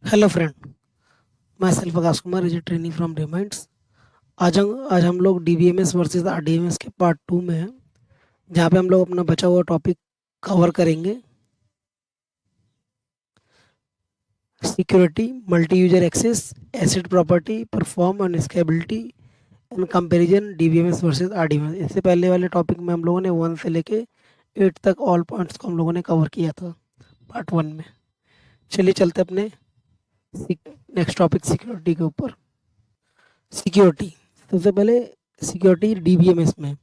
Hello friend, मैं self Akash Kumar is training from reminds. आज हम लोग डीबीएमएस वर्सेस आरडीएमएस के पार्ट 2 में हैं, जहाँ पे हम लोग अपना बचा हुआ टॉपिक कवर करेंगे। Security, multi user access, ACID property, perform and scalability in comparison DBMS versus RDMS. इससे पहले वाले टॉपिक में हम लोगों ने 1 से लेके 8 तक ऑल पॉइंट्स को हम लोगों ने कवर किया था पार्ट 1 में। चलिए चलते अपने नेक्स्ट टॉपिक सिक्योरिटी के ऊपर। सिक्योरिटी, सबसे पहले सिक्योरिटी डीबीएमएस में,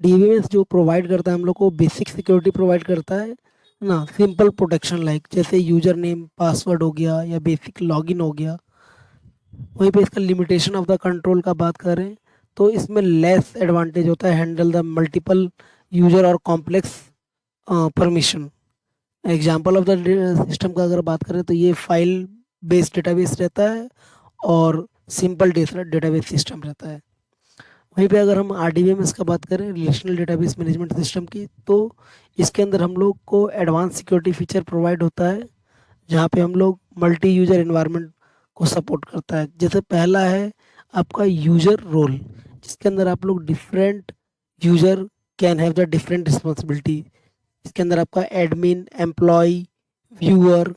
डीबीएमएस जो प्रोवाइड करता है हम लोग को बेसिक सिक्योरिटी प्रोवाइड करता है ना, सिंपल प्रोटेक्शन लाइक जैसे यूजर नेम पासवर्ड हो गया या बेसिक लॉगिन हो गया। वहीं पे इसका लिमिटेशन ऑफ द कंट्रोल का बात करें तो इसमें लेस एडवांटेज होता है हैंडल द मल्टीपल यूजर और complex permission. Example of the system का अगर बात करें तो ये फाइल बेस्ड डेटाबेस रहता है और सिंपल डेटाबेस सिस्टम रहता है। वहीं पे अगर हम आरडीबीएमएस का बात करें, रिलेशनल डेटाबेस मैनेजमेंट सिस्टम की, तो इसके अंदर हम लोग को एडवांस सिक्योरिटी फीचर प्रोवाइड होता है, जहाँ पे हम लोग मल्टी यूजर एनवायरनमेंट को सपोर्ट करता है। जैसे पहला है आपका यूजर रोल, जिसके अंदर आप लोग different user can have the different responsibility. इसके अंदर आपका एडमिन, एम्प्लॉय, व्यूअर,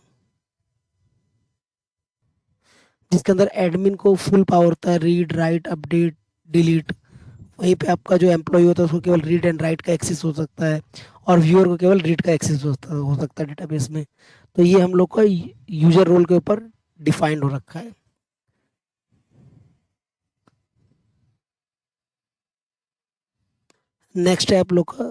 जिसके अंदर एडमिन को फुल पावर होता है, रीड राइट अपडेट डिलीट। वहीं पे आपका जो एम्प्लॉय होता है उसको केवल रीड एंड राइट का एक्सेस हो सकता है, और व्यूअर को केवल रीड का एक्सेस हो सकता है डेटाबेस में। तो ये हम लोग का यूजर रोल के ऊपर डिफाइंड हो रखा है। नेक्स्ट है आप लोग का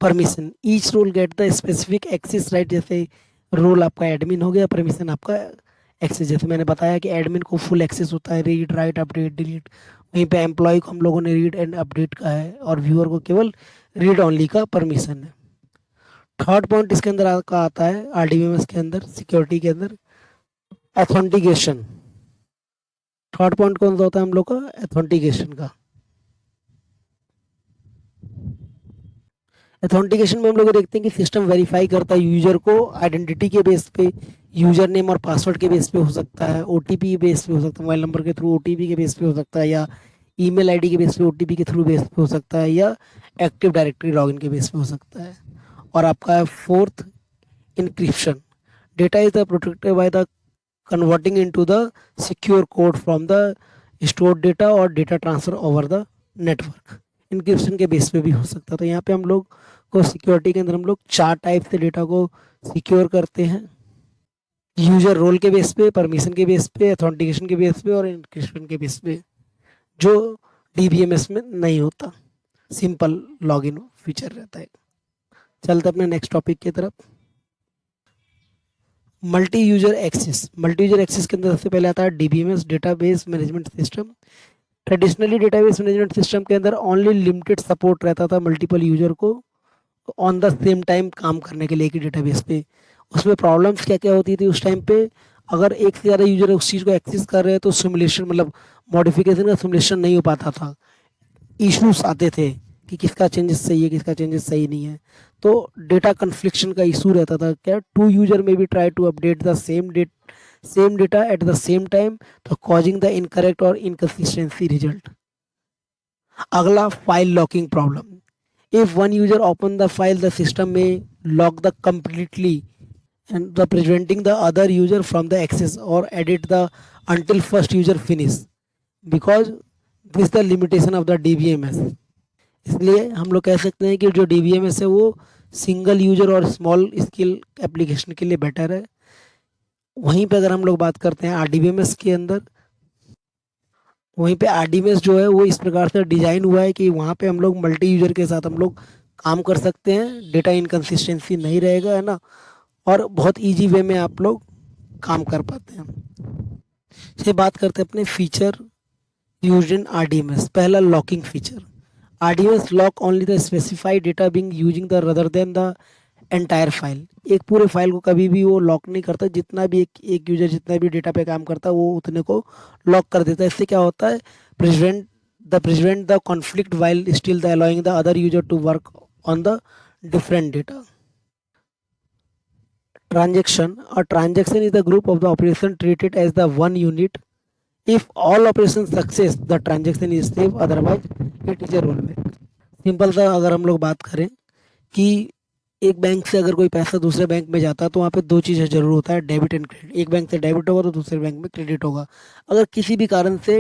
permission. Each role get the specific access right. जैसे रोल आपका एडमिन हो गया, परमिशन आपका एक्सेस, जैसे मैंने बताया कि एडमिन को फुल एक्सेस होता है, रीड राइट अपडेट डिलीट। वहीं पे एम्प्लॉय को हम लोगों ने रीड एंड अपडेट का है, और व्यूअर को केवल रीड ओनली का परमिशन है। थर्ड पॉइंट इसके अंदर का आता है आरडीबीएमएस के अंदर, सिक्योरिटी के अंदर, एथेंटिकेशन। थर्ड पॉइंट कौन सा होता है हम लोग का? एथेंटिकेशन का। एथेंटिकेशन में हम लोग देखते हैं कि सिस्टम वेरीफाई करता है यूजर को आइडेंटिटी के बेस पे, यूजर नेम और पासवर्ड के बेस पे हो सकता है, ओटीपी बेस पे हो सकता है, मोबाइल नंबर के थ्रू ओटीपी के बेस पे हो सकता है, या ईमेल आईडी के बेस पे ओटीपी के थ्रू बेस पे हो सकता है, या एक्टिव डायरेक्टरी लॉगिन के बेस पे हो सकता है। और आपका fourth, encryption. Data is the protected by the converting into the secure code from the stored data और data transfer over the network. Encryption के बेस पे भी हो सकता है। तो यहाँ पे हम लोग को सिक्योरिटी के अंदर हम लोग 4 टाइप से डेटा को सिक्योर करते हैं: यूजर रोल के बेस पे, परमिशन के बेस पे, अथेंटिकेशन के बेस पे, और इंक्रिप्शन के बेस पे, जो डीबीएमएस में नहीं होता, सिंपल लॉगिन फीचर रहता है। चलते अपने नेक्स्ट टॉपिक की तरफ। Multi user access. Multi user access के अंदर सबसे पहले आता है DBMS, database management system. Traditionally database management system के अंदर ओनली लिमिटेड सपोर्ट रहता था मल्टीपल यूजर को ऑन द सेम टाइम काम करने के लिए कि डेटाबेस पे। उसमें प्रॉब्लम्स क्या क्या होती थी उस टाइम पे? अगर एक से ज़्यादा यूजर उस चीज़ को एक्सेस कर रहे हैं तो सिमुलेशन, मतलब मॉडिफिकेशन का सिमुलेशन नहीं हो पाता था, इश्यूज आते थे कि किसका चेंजेस सही है, किसका चेंजेस सही नहीं है। तो डेटा कन्फ्लिक्शन का इशू रहता था। क्या टू यूजर में भी try to update the same data at the same time, तो कॉजिंग द इनकरेक्ट और इनकन्सिस्टेंसी रिजल्ट। अगला, file locking problem. If one user open the file, the system में lock the completely and the preventing the other user from the access or edit the until first user finish, because this is the limitation of the DBMS। इसलिए हम लोग कह सकते हैं कि जो DBMS है वो सिंगल यूजर और स्मॉल स्केल एप्लीकेशन के लिए बेटर है। वहीं पे अगर हम लोग बात करते हैं आरडीबीएमएस के अंदर, वहीं पे आरडीबीएमएस जो है वो इस प्रकार से डिजाइन हुआ है कि वहाँ पे हम लोग मल्टी यूजर के साथ हम लोग काम कर सकते हैं, डेटा इनकन्सिस्टेंसी नहीं रहेगा, है ना, और बहुत इजी वे में आप लोग काम कर पाते हैं। से बात करते हैं अपने फीचर यूज्ड इन आरडीएमएस। पहला, locking feature. RDBMS lock only the specified data being using the rather than the entire file. एक पूरे फाइल को कभी भी वो लॉक नहीं करता, जितना भी एक यूजर जितना भी डेटा पे काम करता है वो उतने को लॉक कर देता है। इससे क्या होता है? Prevent the conflict while still the allowing the other user to work on the different data. Transaction. A transaction is the group of the operation treated as the one unit. If all operations success, the transaction is safe. Otherwise, it is a rollback. Simple सा अगर हम लोग बात करें कि एक bank से अगर कोई पैसा दूसरे बैंक में जाता है तो वहाँ पे दो चीज़ें जरूर होता है, डेबिट एंड क्रेडिट। एक बैंक से डेबिट होगा तो दूसरे बैंक में क्रेडिट होगा। अगर किसी भी कारण से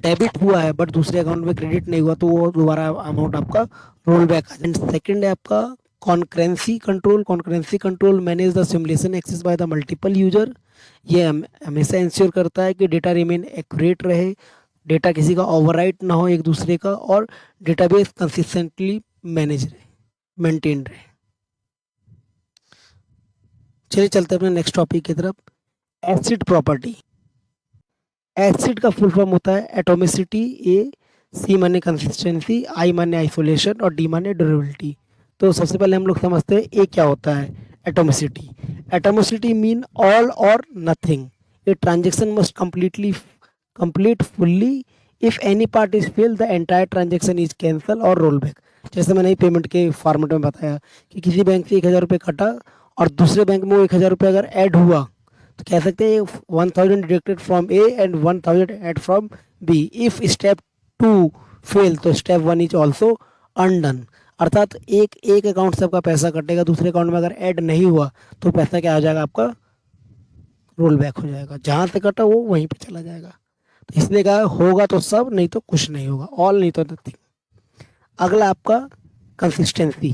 डेबिट हुआ है बट दूसरे अकाउंट में क्रेडिट नहीं हुआ तो वो दोबारा अमाउंट आपका रोल बैक आ जाएगा। सेकेंड है आपका concurrency control. Concurrency control manage the simulation access by the multiple user. ये हमेशा इंश्योर करता है कि डेटा रिमेन एक्यूरेट रहे, डेटा किसी का ओवरराइट ना हो एक दूसरे का, और डेटाबेस कंसिस्टेंटली मैनेज रहे, मेंटेन रहे। चलिए चलते हैं अपने नेक्स्ट टॉपिक की तरफ। ACID property. एसिड का फुल फॉर्म होता है एटोमिसिटी। ए सी माने कंसिस्टेंसी, आई माने आइसोलेशन और डी माने ड्यूरेबिलिटी। तो सबसे पहले हम लोग समझते हैं ए क्या होता है। एटोमिसिटी। एटोमिसिटी मीन ऑल और nothing. A transaction must complete fully. If any part is fail the entire transaction is cancel और रोल बैक। जैसे मैंने पेमेंट के फॉर्मेट में बताया कि किसी बैंक से 1,000 रुपये कटा और दूसरे बैंक में वो 1,000 रुपये अगर ऐड हुआ तो कह सकते हैं 1,000 deducted from A and 1,000 add from B. If step 2 fail तो स्टेप 1 इज ऑल्सो अनडन। अर्थात एक एक अकाउंट से आपका पैसा कटेगा, दूसरे अकाउंट में अगर ऐड नहीं हुआ तो पैसा क्या हो जाएगा, आपका रोल बैक हो जाएगा। जहाँ से कटा वो वहीं पे चला जाएगा। तो इसलिए कहा होगा तो सब, नहीं तो कुछ नहीं होगा। ऑल नहीं तो नथिंग। अगला आपका consistency.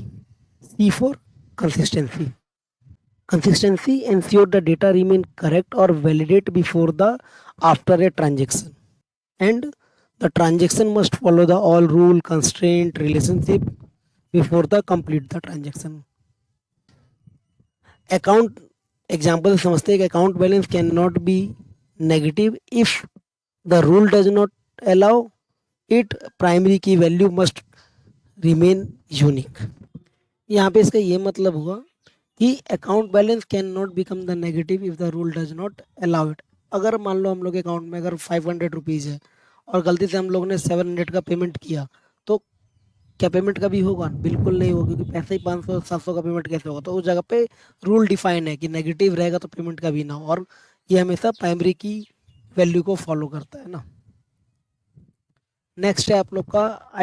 C for consistency. Consistency ensure the data remain correct or validate before the after a transaction, and the transaction must follow the all rule constraint relationship before the complete the transaction. Account example समझते हैं कि account balance cannot be negative if the rule does not allow it. Primary key value must remain unique. यहाँ पे इसका ये मतलब हुआ कि account balance can not become the negative if the rule does not allow it. अगर मान लो हम लोग के अकाउंट में अगर 500 रुपीज़ है और गलती से हम लोग ने 700 का पेमेंट किया तो क्या पेमेंट कभी होगा? बिल्कुल नहीं होगा, क्योंकि पैसे ही 500-700 का पेमेंट कैसे होगा। तो उस जगह पे रूल डिफाइन है कि नेगेटिव रहेगा तो पेमेंट कभी ना हो, और ये हमेशा प्राइमरी की वैल्यू को फॉलो करता है ना। नेक्स्ट है आप लोग का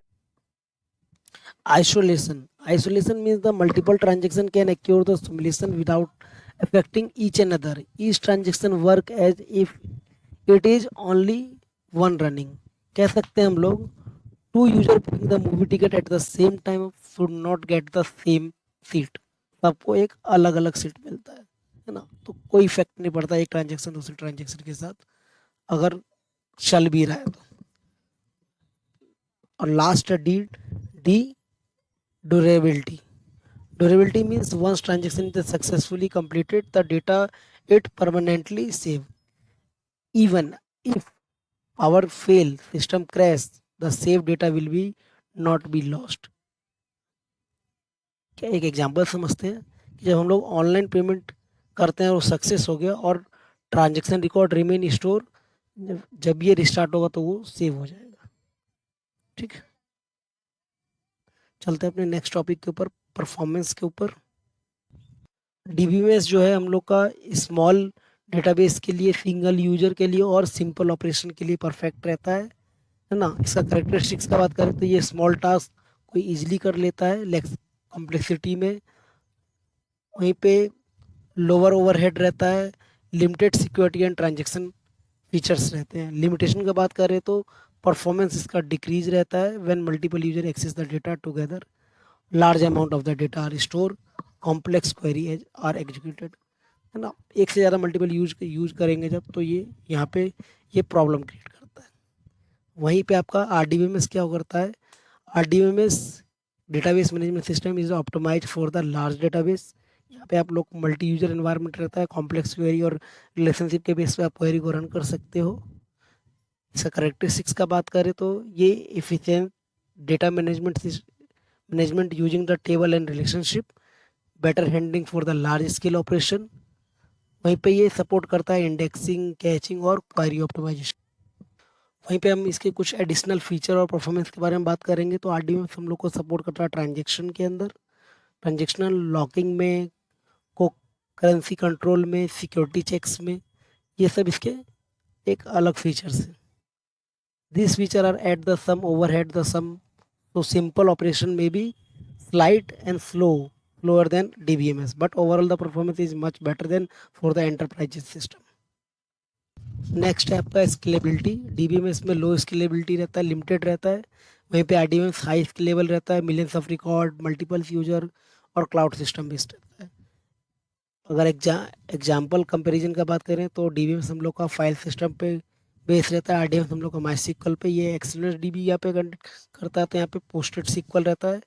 isolation. Isolation means the multiple transaction can occur the simulation without affecting each another. Each transaction work as if it is only one running. कह सकते हैं हम लोग two user booking the movie ticket at the same time should not get the same seat. सबको एक अलग अलग seat मिलता है ना। तो कोई इफेक्ट नहीं पड़ता एक ट्रांजेक्शन दूसरे ट्रांजेक्शन के साथ अगर चल भी रहा है तो। और last D D durability. Durability means once transaction is successfully completed, the data it permanently save. Even if power fail, system crash, the saved data will be not be lost. क्या एक एग्जांपल समझते हैं कि जब हम लोग online payment करते हैं और सक्सेस हो गया और ट्रांजेक्शन रिकॉर्ड रिमेन स्टोर, जब ये रिस्टार्ट होगा तो वो सेव हो जाएगा। ठीक है, चलते हैं अपने नेक्स्ट टॉपिक के ऊपर, परफॉर्मेंस के ऊपर। डीबीएमएस जो है हम लोग का स्मॉल डेटाबेस के लिए, सिंगल यूजर के लिए और सिंपल ऑपरेशन के लिए परफेक्ट रहता है ना। इसका करेक्टरिस्टिक्स का बात करें तो ये स्मॉल टास्क कोई इजीली कर लेता है लेस कॉम्प्लेक्सिटी में। वहीं पे लोअर ओवरहेड रहता है, limited security and transaction features रहते हैं। लिमिटेशन का बात करें तो परफॉर्मेंस इसका डिक्रीज रहता है when multiple user access the data together, large amount of the data are store, complex query are executed, है ना। एक से ज़्यादा मल्टीपल यूज करेंगे जब तो ये यहाँ पे ये प्रॉब्लम क्रिएट करता है। वहीं पे आपका आरडीबीएमएस क्या करता है, RDBMS database management system is optimise for the large database. यहाँ पे आप लोग मल्टी यूजर एनवायरनमेंट रहता है, कॉम्प्लेक्स क्वेरी और रिलेशनशिप के बेस पे आप क्वेरी को रन कर सकते हो। इसका करेक्टरिस्टिक्स का बात करें तो ये efficient data management using the table and relationship, better handling for the large scale operation. वहीं पे ये सपोर्ट करता है इंडेक्सिंग, कैचिंग और क्वेरी ऑप्टिमाइजेशन। वहीं पे हम इसके कुछ एडिशनल फीचर और परफॉर्मेंस के बारे में बात करेंगे। तो आरडीबीएमएस हम लोग को सपोर्ट करता है ट्रांजेक्शन के अंदर, ट्रांजेक्शनल लॉकिंग में, को करेंसी कंट्रोल में, सिक्योरिटी चेक्स में, ये सब इसके एक अलग फीचर्स हैं. This feature are at the some, overhead the some, तो सिंपल ऑपरेशन में भी slight and slower than DBMS, but overall the performance is much better than for the enterprise system. Next है आपका स्केलेबिलिटी. DBMS में लो scalability रहता है, limited रहता है. वहीं पे RDBMS हाई स्केलेबल रहता है, millions of record, multiple user और क्लाउड सिस्टम बेस्ड रहता है. अगर एग्जाम्पल कंपैरिजन का बात करें तो DBMS हम लोग का फाइल सिस्टम पे बेस रहता है, RDBMS हम लोग का MySQL पे. ये एक्सएलएस DB यहाँ पे करता है, तो यहाँ पे पोस्टेड SQL रहता है.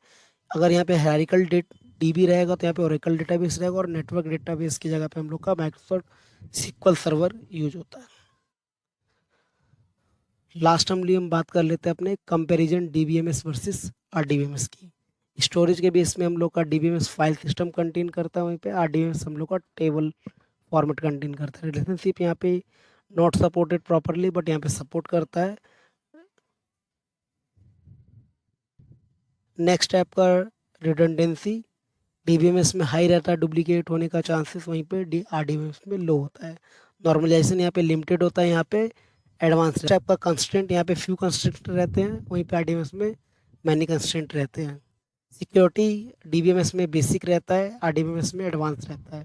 अगर यहाँ पे हायरार्किकल DB रहेगा तो यहाँ पे ओरेकल डेटाबेस रहेगा, और नेटवर्क डेटाबेस की जगह पे हम लोग का माइक्रोसॉफ्ट SQL सर्वर यूज होता है. लास्ट हम बात कर लेते हैं अपने कंपैरिजन DBMS वर्सेस RDBMS की. स्टोरेज के बेस में हम लोग का DBMS फाइल सिस्टम कंटेन करता है, वहीं पे RDBMS हम लोग का टेबल फॉर्मेट कंटेन करता है. रिलेशनशिप यहाँ पे नॉट सपोर्टेड प्रॉपरली, बट यहाँ पे सपोर्ट करता है. नेक्स्ट है आपका रिडंडेंसी. DBMS में हाई रहता है डुप्लीकेट होने का चांसेस, वहीं पे RDBMS में लो होता है. नॉर्मलाइजेशन यहाँ पे लिमिटेड होता है, यहाँ पे एडवांस है. आपका कंस्टेंट यहाँ पे फ्यू कंस्टेंट रहते हैं, वहीं पे RDBMS में मैनी कंस्टेंट रहते हैं. सिक्योरिटी DBMS में बेसिक रहता है, RDBMS में एडवांस रहता है.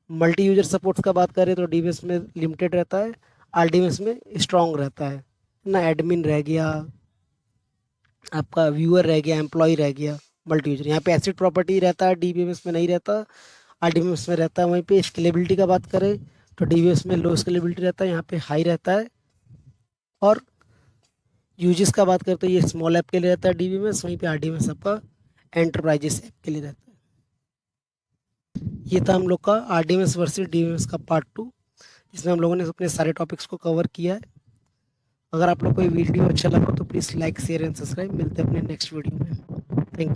मल्टी यूजर सपोर्ट्स का बात करें तो DBMS में लिमिटेड रहता है, RDBMS में स्ट्रॉन्ग रहता है ना. एडमिन रह गया, आपका व्यूअर रह गया, एम्प्लॉय रह गया, मल्टी यूजर. यहाँ पे एसिड प्रॉपर्टी रहता है, DBMS में नहीं रहता, RDBMS में रहता है. वहीं पे स्केलेबिलिटी का बात करें तो DBMS में लो स्केलेबिलिटी रहता है, यहाँ पे हाई रहता है. और यूजेस का बात करें तो ये स्मॉल ऐप के लिए रहता है DBMS, वहीं पे RDBMS आपका एंटरप्राइजेस ऐप के लिए रहता है. ये था हम लोग का RDBMS वर्सेस DBMS का पार्ट 2, जिसमें हम लोगों ने अपने सारे टॉपिक्स को कवर किया है. अगर आप लोग को ये वीडियो अच्छा लगा तो please like, share and subscribe. मिलते हैं अपने नेक्स्ट वीडियो में. Thank you.